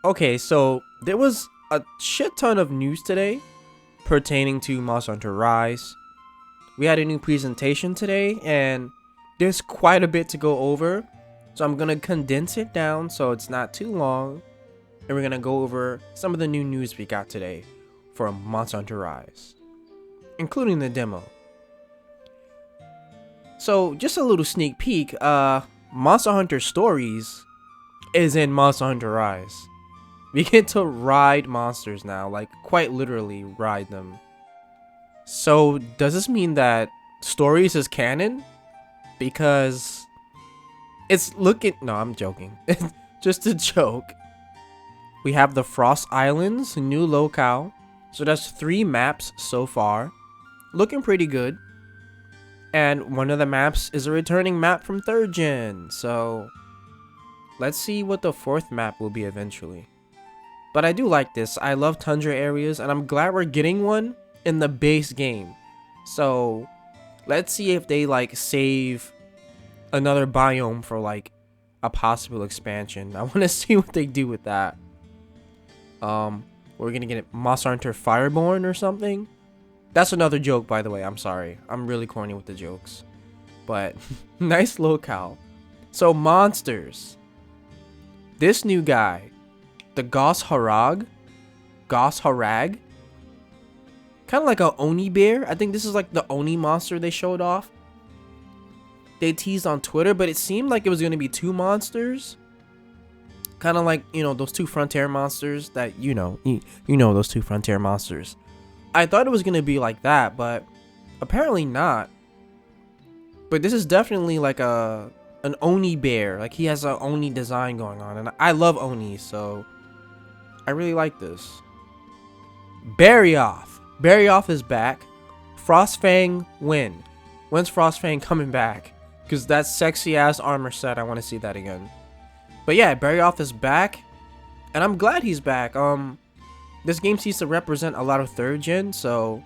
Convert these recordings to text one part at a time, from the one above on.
Okay, so there was a shit ton of news today pertaining to Monster Hunter Rise. We had a new presentation today, and there's quite a bit to go over. So I'm gonna condense it down so it's not too long, and we're gonna go over some of the new news we got today for Monster Hunter Rise, including the demo. So just a little sneak peek, Monster Hunter Stories is in Monster Hunter Rise. We get to ride monsters now, like quite literally ride them. So does this mean that Stories is canon? Because it's looking, no, I'm joking. Just a joke. We have the Frost Islands, new locale. So that's 3 maps so far. Looking pretty good. And one of the maps is a returning map from 3rd gen. So let's see what the 4th map will be eventually. But I do like this. I love tundra areas, and I'm glad we're getting one in the base game. So let's see if they like save another biome for like a possible expansion. I want to see what they do with that. We're gonna get Monster Hunter Fireborn or something. That's another joke, by the way. I'm sorry. I'm really corny with the jokes. But nice locale. So monsters. This new guy, the Gos Harag. Gos Harag. Kind of like a Oni bear. I think this is like the Oni monster they showed off. They teased on Twitter, but it seemed like it was going to be 2 monsters. Kind of like, you know, those 2 Frontier monsters that, you know those 2 Frontier monsters. I thought it was going to be like that, but apparently not. But this is definitely like an Oni bear. Like he has an Oni design going on, and I love Oni, so I really like this. Barioth. Barioth is back. Frostfang when? When's Frostfang coming back? Because that sexy ass armor set, I want to see that again. But yeah, Barioth is back, and I'm glad he's back. This game seems to represent a lot of 3rd gen, so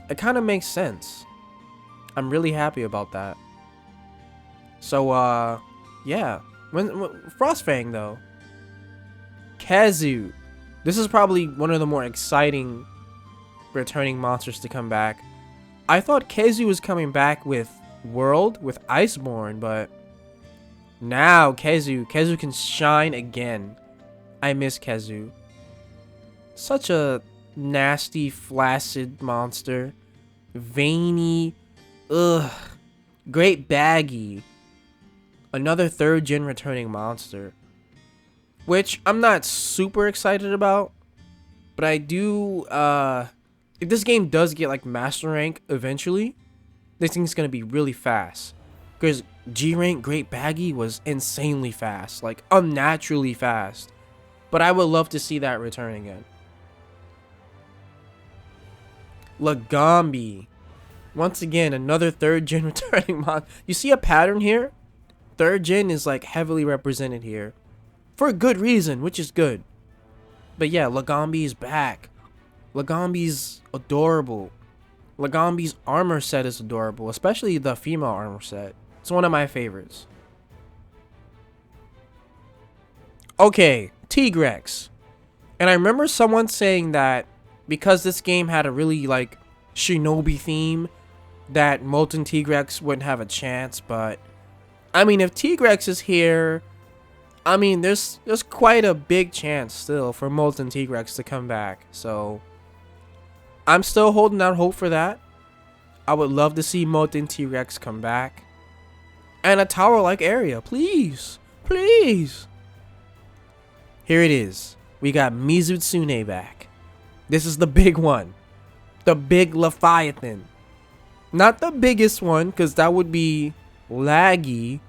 it kind of makes sense. I'm really happy about that. So yeah, when Frostfang though. Kazu. This is probably one of the more exciting returning monsters to come back. I thought Kazu was coming back with World, with Iceborne, but now Kazu can shine again. I miss Kazu. Such a nasty, flaccid monster. Veiny. Ugh. Great baggy. Another 3rd gen returning monster. Which I'm not super excited about. But I do, if this game does get like master rank eventually, this thing's gonna be really fast. Because G rank Great Baggy was insanely fast. Like unnaturally fast. But I would love to see that return again. Lagombi. Once again, another 3rd gen returning mod. You see a pattern here? 3rd gen is like heavily represented here. For a good reason, which is good. But yeah, Lagombi is back. Lagombi's adorable. Lagombi's armor set is adorable, especially the female armor set. It's one of my favorites. Okay, Tigrex. And I remember someone saying that because this game had a really like shinobi theme, that Molten Tigrex wouldn't have a chance, but I mean, if Tigrex is here, I mean, there's quite a big chance still for Molten Tigrex to come back. So I'm still holding out hope for that. I would love to see Molten Tigrex come back. And a tower-like area, please. Please. Here it is. We got Mizutsune back. This is the big one. The big Leviathan. Not the biggest one, because that would be laggy.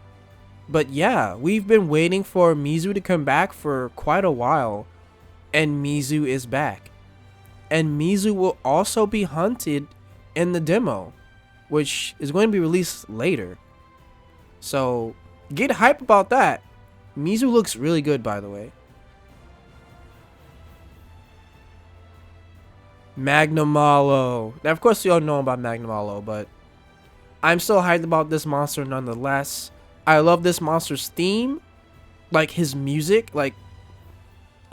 But yeah, we've been waiting for Mizu to come back for quite a while. And Mizu is back. And Mizu will also be hunted in the demo, which is going to be released later. So get hype about that. Mizu looks really good, by the way. Magnamalo. Now, of course, you all know about Magnamalo, but I'm still hyped about this monster nonetheless. I love this monster's theme, like his music. Like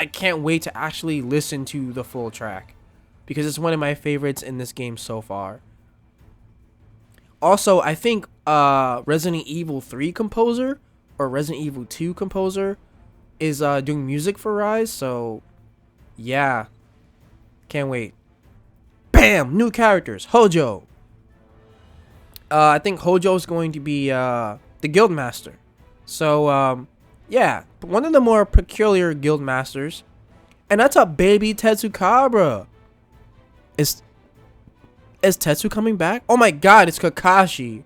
I can't wait to actually listen to the full track because it's one of my favorites in this game so far. Also, I think Resident Evil 3 composer or Resident Evil 2 composer is doing music for Rise, so yeah, can't wait. Bam! New characters. Hojo. I think Hojo is going to be the guild master. So yeah, one of the more peculiar guild masters, and that's a baby Tetsukabra. Is Tetsu coming back? Oh my god, it's Kakashi.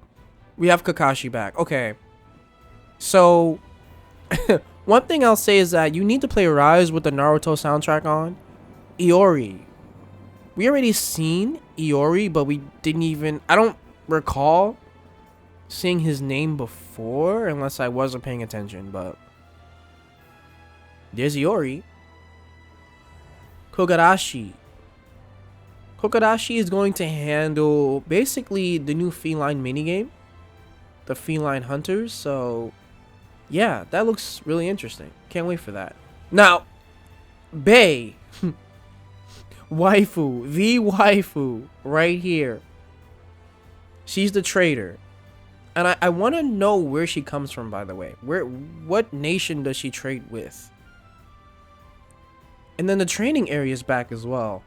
We have Kakashi back. Okay. So, one thing I'll say is that you need to play Rise with the Naruto soundtrack on. Iori. We already seen Iori, but we didn't even... I don't recall seeing his name before, unless I wasn't paying attention, but... There's Iori. Kogarashi. Kogarashi is going to handle basically the new feline minigame, the feline hunters. So yeah, that looks really interesting. Can't wait for that. Now, Bae, waifu, the waifu right here. She's the trader, and I want to know where she comes from. By the way, what nation does she trade with? And then the training area is back as well.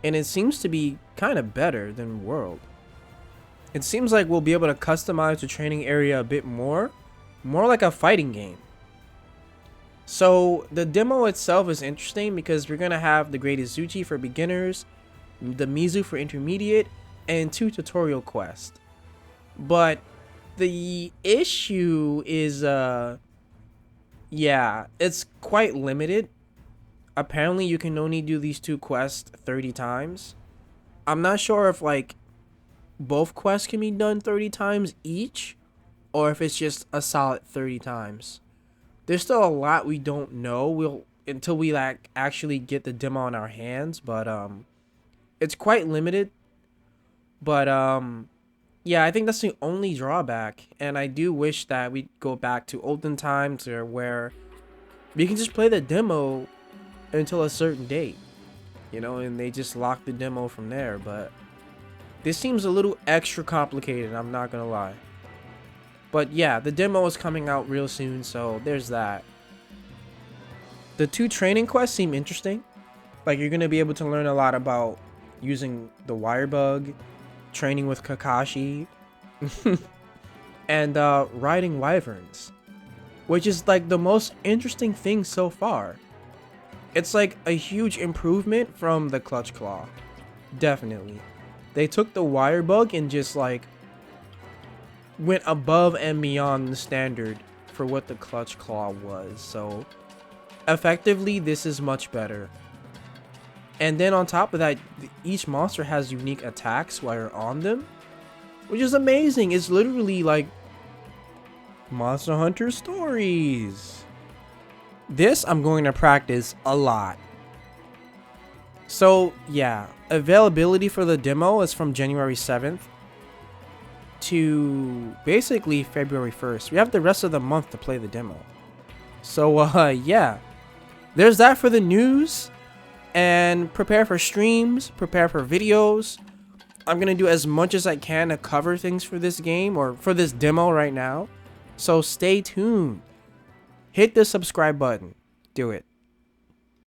And it seems to be kind of better than World. It seems like we'll be able to customize the training area a bit more like a fighting game. So the demo itself is interesting because we're going to have the Great Izuchi for beginners, the Mizu for intermediate, and 2 tutorial quests. But the issue is, yeah, it's quite limited. Apparently, you can only do these 2 quests 30 times. I'm not sure if, like, both quests can be done 30 times each, or if it's just a solid 30 times. There's still a lot we don't know until we, like, actually get the demo in our hands, but, it's quite limited. But, yeah, I think that's the only drawback, and I do wish that we go back to olden times or where we can just play the demo until a certain date, you know, and they just lock the demo from there. But this seems a little extra complicated, I'm not gonna lie. But yeah, the demo is coming out real soon, so there's that. The 2 training quests seem interesting. Like, you're gonna be able to learn a lot about using the wire bug, training with Kakashi, and riding wyverns, which is like the most interesting thing so far. It's like a huge improvement from the Clutch Claw. Definitely. They took the wire bug and just like went above and beyond the standard for what the Clutch Claw was. So effectively, this is much better. And then on top of that, each monster has unique attacks while you're on them, which is amazing. It's literally like Monster Hunter Stories. This I'm going to practice a lot. So yeah, availability for the demo is from January 7th to basically February 1st. We have the rest of the month to play the demo. So yeah, there's that for the news. And prepare for streams, prepare for videos. I'm gonna do as much as I can to cover things for this game or for this demo right now. So stay tuned. Hit the subscribe button. Do it.